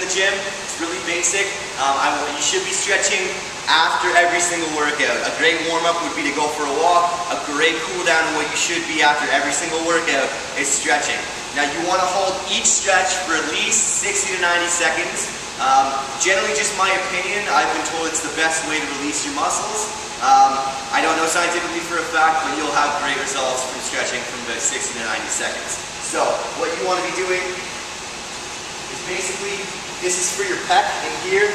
the gym. It's really basic. You should be stretching after every single workout. A great warm-up would be to go for a walk. A great cool-down, and what you should be after every single workout is stretching. Now you want to hold each stretch for at least 60 to 90 seconds. Generally, just my opinion, I've been told it's the best way to release your muscles. I don't know scientifically for a fact, but you'll have great results from stretching from about 60 to 90 seconds. So what you want to be doing is basically, this is for your pec in here,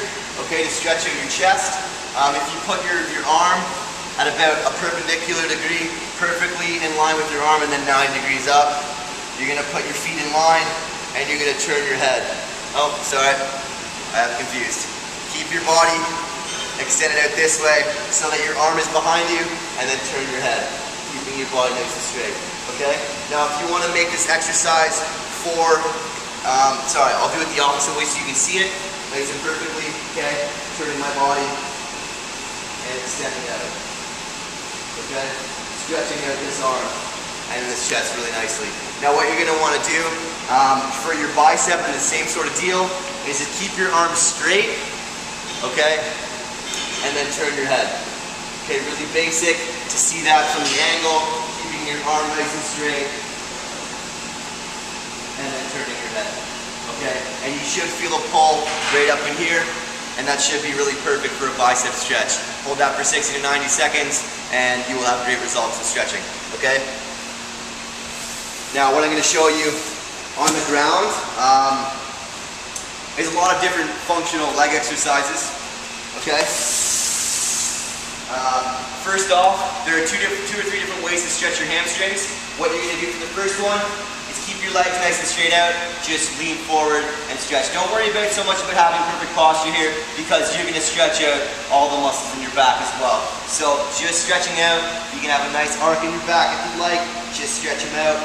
okay, to stretch out your chest. If you put your arm at about a perpendicular degree, perfectly in line with your arm, and then 9 degrees up, you're going to put your feet in line, and you're going to turn your head. Oh, sorry, I am confused. Keep your body extended out this way so that your arm is behind you, and then turn your head, keeping your body nice and straight. Okay? Now, if you want to make this exercise for, I'll do it the opposite way so you can see it nice and perfectly. Okay? Turning my body and extending out. Okay? Stretching out this arm and this chest really nicely. Now, what you're going to want to do for your bicep, and the same sort of deal, is to keep your arms straight. Okay? And then turn your head. Okay, really basic to see that from the angle, keeping your arm nice and straight, and then turning your head. Okay, and you should feel a pull right up in here, and that should be really perfect for a bicep stretch. Hold that for 60 to 90 seconds, and you will have great results in stretching. Okay? Now, what I'm going to show you on the ground is a lot of different functional leg exercises. Okay? First off, there are two or three different ways to stretch your hamstrings. What you're going to do for the first one is keep your legs nice and straight out, just lean forward and stretch. Don't worry about so much about having perfect posture here, because you're going to stretch out all the muscles in your back as well. So just stretching out, you can have a nice arc in your back if you'd like, just stretch them out.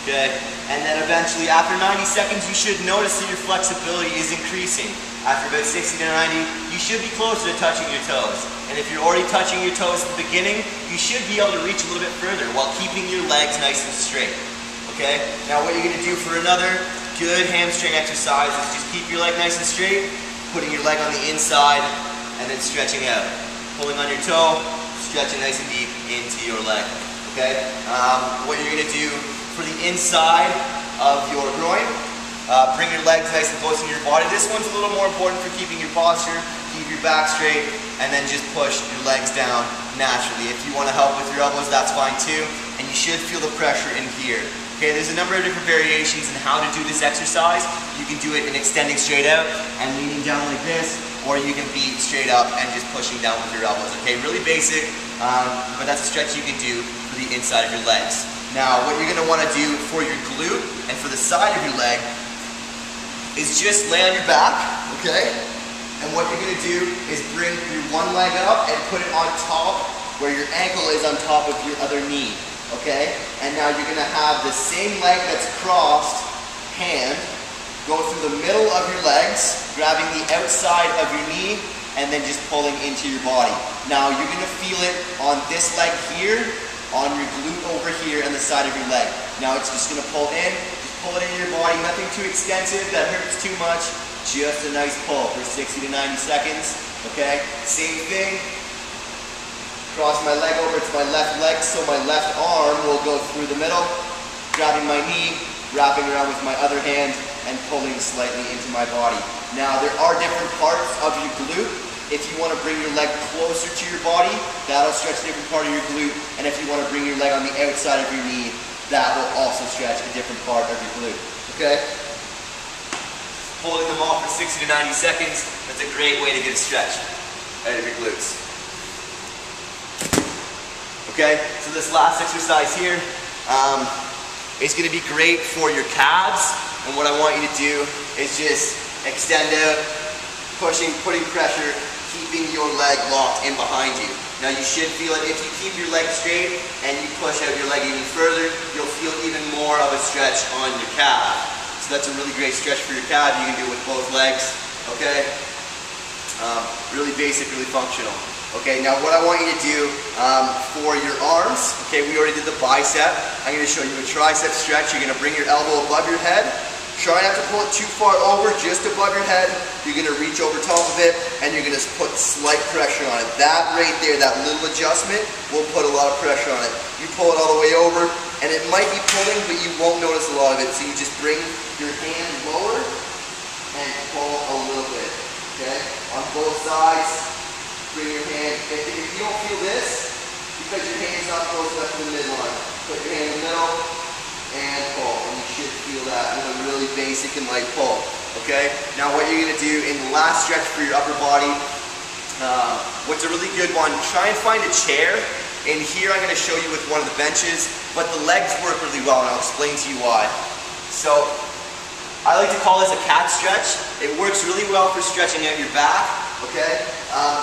Okay, and then eventually after 90 seconds you should notice that your flexibility is increasing. After about 60 to 90, you should be closer to touching your toes. And if you're already touching your toes at the beginning, you should be able to reach a little bit further while keeping your legs nice and straight. Okay? Now what you're going to do for another good hamstring exercise is just keep your leg nice and straight, putting your leg on the inside, and then stretching out. Pulling on your toe, stretching nice and deep into your leg. Okay? What you're going to do for the inside of your groin, bring your legs nice and close to your body. This one's a little more important for keeping your posture, keep your back straight, and then just push your legs down naturally. If you want to help with your elbows, that's fine too, and you should feel the pressure in here. Okay, there's a number of different variations in how to do this exercise. You can do it in extending straight out and leaning down like this, or you can be straight up and just pushing down with your elbows. Okay, really basic, but that's a stretch you can do for the inside of your legs. Now, what you're going to want to do for your glute and for the side of your leg is just lay on your back, okay? And what you're going to do is bring your one leg up and put it on top where your ankle is on top of your other knee, okay? And now you're going to have the same leg that's crossed hand go through the middle of your legs, grabbing the outside of your knee, and then just pulling into your body. Now you're going to feel it on this leg here, on your glute over here, and the side of your leg. Now it's just going to pull in. Pull it into your body, nothing too extensive that hurts too much, just a nice pull for 60 to 90 seconds, okay? Same thing, cross my leg over to my left leg so my left arm will go through the middle, grabbing my knee, wrapping around with my other hand, and pulling slightly into my body. Now there are different parts of your glute. If you want to bring your leg closer to your body, that'll stretch a different part of your glute, and if you want to bring your leg on the outside of your knee, that will also stretch a different part of your glute, okay? Holding them all for 60 to 90 seconds, that's a great way to get a stretch out of your glutes. Okay, so this last exercise here is going to be great for your calves, and what I want you to do is just extend out, putting pressure, keeping your leg locked in behind you. Now you should feel it. If you keep your leg straight and you push out your leg even further, you'll feel even more of a stretch on your calf. So that's a really great stretch for your calf. You can do it with both legs, okay? Really basic, really functional. Okay, now what I want you to do for your arms, okay, we already did the bicep. I'm going to show you a tricep stretch. You're going to bring your elbow above your head, Try not to pull it too far over, just above your head. You're going to reach over top of it, and you're going to put slight pressure on it. That right there, that little adjustment, will put a lot of pressure on it. You pull it all the way over, and it might be pulling, but you won't notice a lot of it. So you just bring your hand lower and pull a little bit, okay? On both sides, bring your hand. If you don't feel this, because your hand's not close enough to the midline, put your hand in the middle and pull, and you should feel that with a really basic and light pull, okay? Now what you're gonna do in the last stretch for your upper body, what's a really good one, try and find a chair, and here I'm gonna show you with one of the benches, but the legs work really well, and I'll explain to you why. So, I like to call this a cat stretch. It works really well for stretching out your back, okay?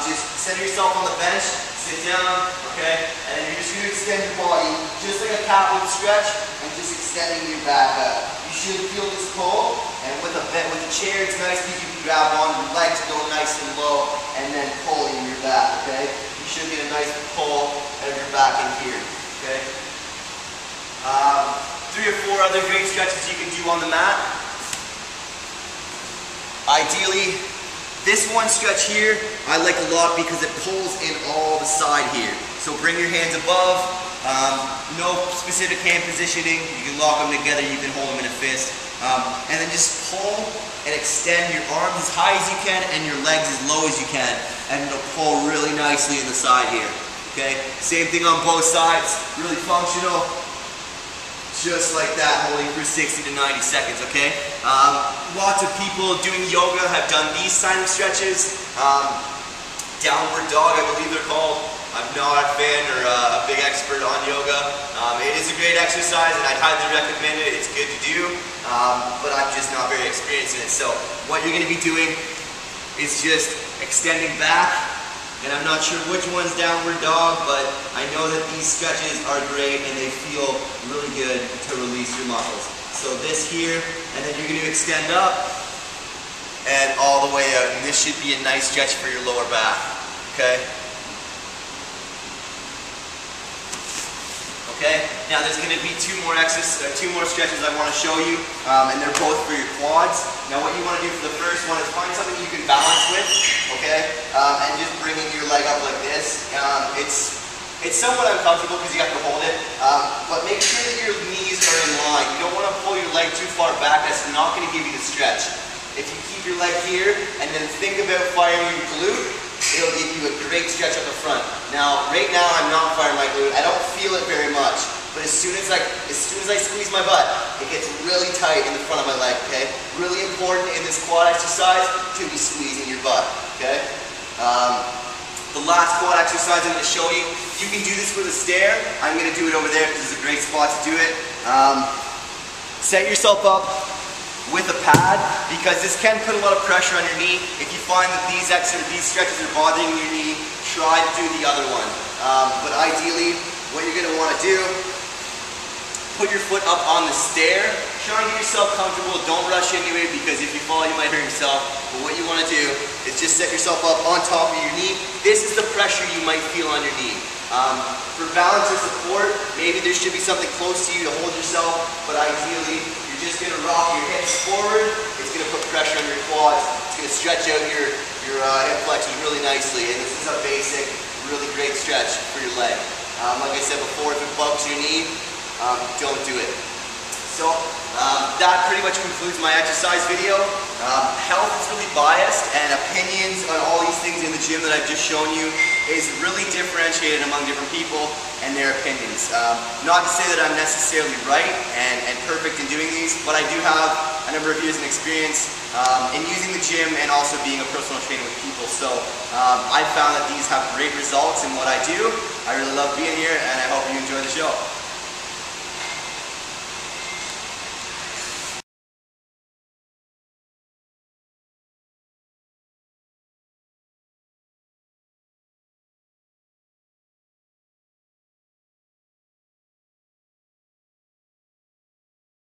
Just center yourself on the bench, sit down, okay? And then you're just gonna extend your body, just like a cat would stretch, and just extending your back up. You should feel this pull, and with a chair, it's nice because you can grab on your legs, go nice and low, and then pull in your back, okay? You should get a nice pull out of your back in here, okay? 3 or 4 other great stretches you can do on the mat. Ideally, this one stretch here, I like a lot because it pulls in all the side here. So bring your hands above, no specific hand positioning. You can lock them together, you can hold them in a fist. And then just pull and extend your arms as high as you can and your legs as low as you can. And it'll pull really nicely in the side here. Okay? Same thing on both sides, really functional. Just like that, holding for 60 to 90 seconds, okay? Lots of people doing yoga have done these kind of stretches. Downward dog, I believe they're called. I'm not a fan or a big expert on yoga. It is a great exercise and I'd highly recommend it. It's good to do, but I'm just not very experienced in it. So what you're gonna be doing is just extending back, and I'm not sure which one's downward dog, but I know that these stretches are great and they feel really good to release your muscles. So this here, and then you're going to extend up and all the way out, and this should be a nice stretch for your lower back, okay? Okay, now there's going to be two more stretches I want to show you, and they're both for your quads. Now what you want to do for the first one is find something you can balance with, okay, and just bringing your leg up like this. It's somewhat uncomfortable because you have to hold it, but make sure that your knees are in line. You don't want to pull your leg too far back. That's not going to give you the stretch. If you keep your leg here and then think about firing your glute, it'll give you a great stretch up the front. Now, right now I'm not firing my glute. I don't feel it very much, but as soon as I squeeze my butt, it gets really tight in the front of my leg, okay? Really important in this quad exercise to be squeezing your butt, okay? The last quad exercise I'm going to show you, you can do this with a stair. I'm going to do it over there because it's a great spot to do it. Set yourself up with a pad, because this can put a lot of pressure on your knee. If you find that these stretches are bothering your knee, try to do the other one. But ideally, what you're going to want to do, put your foot up on the stair. Try and get yourself comfortable. Don't rush into it, because if you fall, you might hurt yourself. But what you want to do is just set yourself up on top of your knee. This is the pressure you might feel on your knee. For balance or support, maybe there should be something close to you to hold yourself, but ideally, you're just going to rock your hips forward. It's going to put pressure on your quads. It's going to stretch out your hip flexors really nicely, and this is a basic, really great stretch for your leg. Like I said before, if it bugs your knee, don't do it. So that pretty much concludes my exercise video. Health is really biased, and opinions on all these things in the gym that I've just shown you is really differentiated among different people and their opinions. Not to say that I'm necessarily right and perfect in doing these, but I do have a number of years of experience in using the gym and also being a personal trainer with people. So I found that these have great results in what I do. I really love being here, and I hope you enjoy the show.